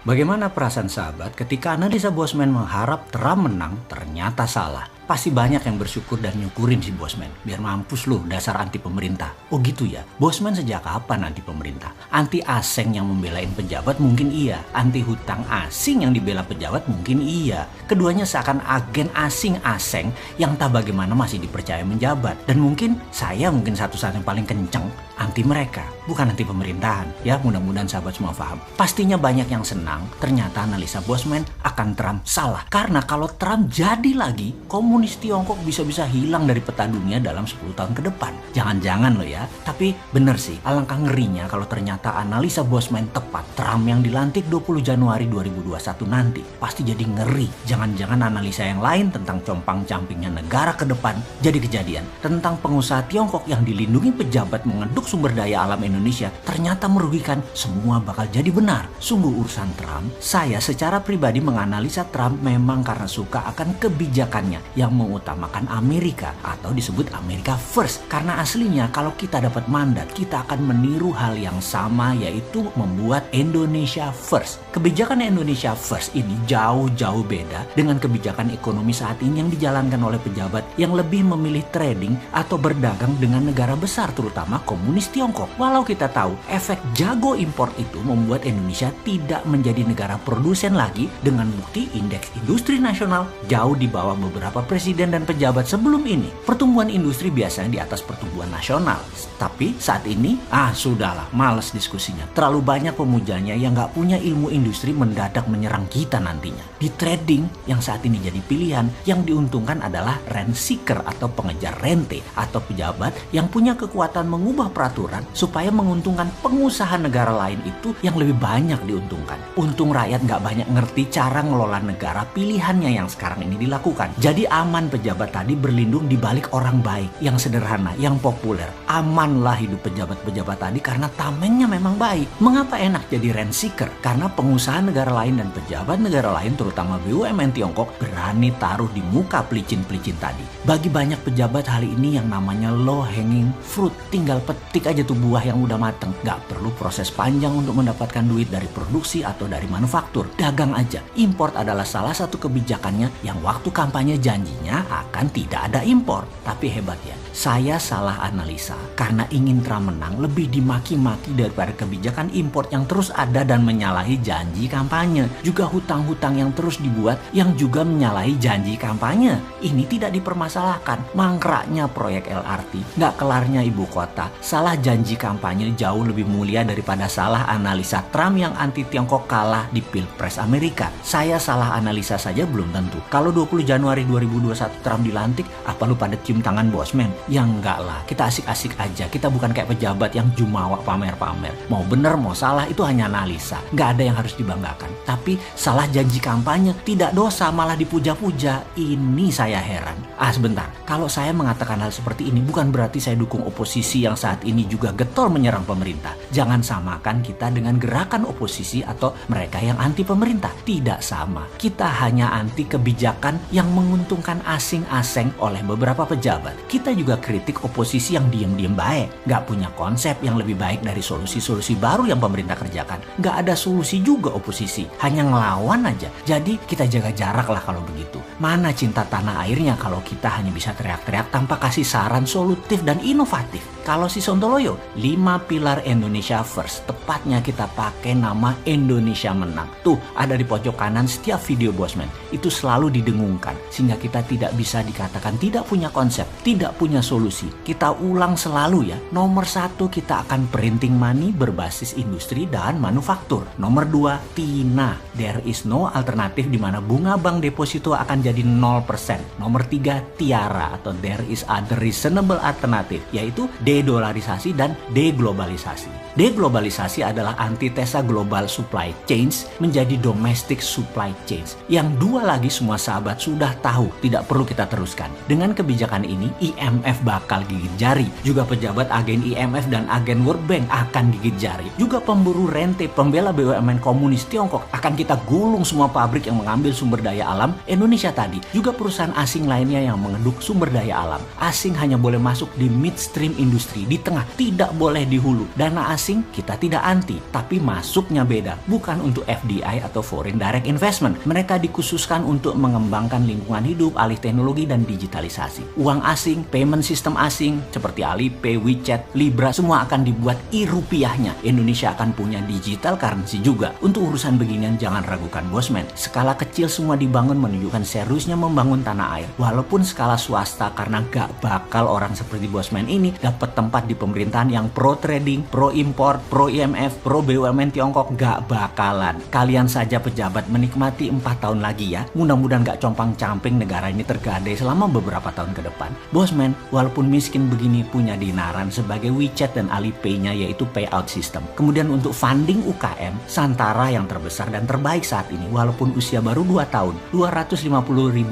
Bagaimana perasaan sahabat ketika analisa Bosman mengharap Trump menang ternyata salah? Pasti banyak yang bersyukur dan nyukurin si Bosman. Biar mampus lu dasar anti pemerintah. Oh gitu ya? Bosman sejak kapan anti pemerintah? Anti asing yang membelain pejabat mungkin iya. Anti hutang asing yang dibela pejabat mungkin iya. Keduanya seakan agen asing-asing yang tak bagaimana masih dipercaya menjabat. Dan mungkin satu-satu yang paling kenceng anti mereka. Bukan anti pemerintahan. Ya mudah-mudahan sahabat semua paham. Pastinya banyak yang senang ternyata analisa Bosman akan Trump salah. Karena kalau Trump jadi lagi, komunis Tiongkok bisa-bisa hilang dari peta dunia dalam 10 tahun ke depan. Jangan-jangan loh ya. Tapi bener sih, alangkah ngerinya kalau ternyata analisa Bosman tepat. Trump yang dilantik 20 Januari 2021 nanti pasti jadi ngeri. Jangan-jangan analisa yang lain tentang compang-campingnya negara ke depan jadi kejadian. Tentang pengusaha Tiongkok yang dilindungi pejabat mengeduk sumber daya alam Indonesia ternyata merugikan, semua bakal jadi benar. Sungguh urusan Trump, saya secara pribadi menganalisa Trump memang karena suka akan kebijakannya yang mengutamakan Amerika atau disebut Amerika First. Karena aslinya kalau kita dapat mandat, kita akan meniru hal yang sama, yaitu membuat Indonesia First. Kebijakan Indonesia First ini jauh-jauh beda dengan kebijakan ekonomi saat ini yang dijalankan oleh pejabat yang lebih memilih trading atau berdagang dengan negara besar, terutama komunis Tiongkok. Walau kita tahu efek jago impor itu membuat Indonesia tidak menjadi negara produsen lagi, dengan bukti indeks industri nasional jauh di bawah beberapa presiden dan pejabat sebelum ini. Pertumbuhan industri biasanya di atas pertumbuhan nasional. Tapi saat ini, sudahlah, males diskusinya. Terlalu banyak pemujanya yang gak punya ilmu industri mendadak menyerang kita nantinya. Di trading yang saat ini jadi pilihan, yang diuntungkan adalah rent seeker atau pengejar rente, atau pejabat yang punya kekuatan mengubah peraturan supaya menguntungkan pengusaha negara lain itu yang lebih banyak diuntungkan. Untung rakyat gak banyak ngerti cara ngelola negara pilihannya yang sekarang ini dilakukan. Jadi aman pejabat tadi berlindung di balik orang baik, yang sederhana, yang populer. Amanlah hidup pejabat-pejabat tadi karena tamengnya memang baik. Mengapa enak jadi rent seeker? Karena pengusaha negara lain dan pejabat negara lain, terutama BUMN Tiongkok, berani taruh di muka pelicin-pelicin tadi. Bagi banyak pejabat hal ini yang namanya low hanging fruit. Tinggal petik aja tuh buah yang udah mateng. Gak perlu proses panjang untuk mendapatkan duit dari produksi atau dari manufaktur. Dagang aja. Import adalah salah satu kebijakannya yang waktu kampanye janjinya akan tidak ada impor. Tapi hebat ya, saya salah analisa. Karena ingin Trump menang lebih dimaki-maki daripada kebijakan import yang terus ada dan menyalahi janji kampanye. Juga hutang-hutang yang terus dibuat yang juga menyalahi janji kampanye. Ini tidak dipermasalahkan. Mangkraknya proyek LRT, gak kelarnya ibu kota. Salah janji kampanye jauh lebih mulia daripada salah analisa Trump yang anti Tiongkok kalah di Pilpres Amerika. Saya salah analisa saja belum tentu. Kalau 20 Januari 2021 Trump dilantik, apa lu pada cium tangan Bosman? Ya enggak lah, kita asik-asik aja. Kita bukan kayak pejabat yang jumawa pamer-pamer. Mau bener mau salah itu hanya analisa. Gak ada yang harus dibanggakan. Tapi salah janji kampanye tidak dosa, malah dipuja-puja. Ini saya heran. Sebentar. Kalau saya mengatakan hal seperti ini bukan berarti saya dukung oposisi yang saat ini juga getol menyerang pemerintah. Jangan samakan kita dengan gerakan oposisi atau mereka yang anti pemerintah. Tidak sama. Kita hanya anti kebijakan yang menguntungkan asing-asing oleh beberapa pejabat. Kita juga kritik oposisi yang diem-diem baik. Gak punya konsep yang lebih baik dari solusi-solusi baru yang pemerintah kerjakan. Gak ada solusi juga oposisi. Hanya ngelawan aja. Jadi kita jaga jarak lah kalau begitu. Mana cinta tanah airnya kalau kita hanya bisa teriak-teriak tanpa kasih saran solutif dan inovatif. Kalau si Sontoloyo, 5 pilar Indonesia First. Tepatnya kita pakai nama Indonesia Menang. Tuh ada di pojok kanan setiap video Bosman. Itu selalu didengungkan. Sehingga kita tidak bisa dikatakan tidak punya konsep, tidak punya solusi. Kita ulang selalu ya. Nomor 1, kita akan printing money berbasis industri dan manufaktur. Nomor 2, TINA. There is no alternative di mana bunga bank deposito akan jadi 0%. Nomor 3, TIARA atau there is other reasonable alternative, yaitu dedolarisasi dan deglobalisasi. Deglobalisasi adalah antitesa global supply chains menjadi domestic supply chains. Yang dua lagi semua sahabat sudah tahu, tidak perlu kita teruskan. Dengan kebijakan ini, IMF IMF bakal gigit jari. Juga pejabat agen IMF dan agen World Bank akan gigit jari. Juga pemburu rente, pembela BUMN komunis Tiongkok akan kita gulung semua pabrik yang mengambil sumber daya alam Indonesia tadi. Juga perusahaan asing lainnya yang mengeduk sumber daya alam. Asing hanya boleh masuk di midstream industri, di tengah, tidak boleh di hulu. Dana asing kita tidak anti, tapi masuknya beda. Bukan untuk FDI atau Foreign Direct Investment. Mereka dikhususkan untuk mengembangkan lingkungan hidup, alih teknologi, dan digitalisasi. Uang asing, payment system asing, seperti Alipay, WeChat, Libra, semua akan dibuat e-rupiahnya. Indonesia akan punya digital currency juga. Untuk urusan beginian jangan ragukan bosman. Skala kecil semua dibangun menunjukkan seriusnya membangun tanah air. Walaupun skala swasta, karena gak bakal orang seperti bosman ini dapat tempat di pemerintahan yang pro trading, pro import, pro IMF, pro BUMN Tiongkok, gak bakalan. Kalian saja pejabat menikmati 4 tahun lagi ya. Mudah-mudahan gak compang-camping negara ini tergadai selama beberapa tahun ke depan. Bosman, walaupun miskin begini punya dinaran sebagai WeChat dan Alipay-nya yaitu payout system. Kemudian untuk funding UKM, Santara yang terbesar dan terbaik saat ini walaupun usia baru 2 tahun, 250.000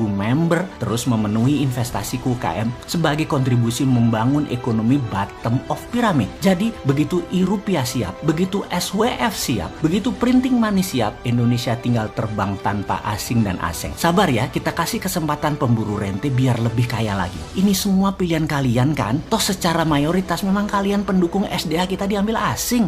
member terus memenuhi investasi ke UKM sebagai kontribusi membangun ekonomi bottom of pyramid. Jadi begitu e-rupiah siap, begitu SWF siap, begitu printing money siap, Indonesia tinggal terbang tanpa asing dan asing. Sabar ya, kita kasih kesempatan pemburu rente biar lebih kaya lagi. Ini semua pilihan kalian kan? Toh secara mayoritas memang kalian pendukung SDA kita diambil asing.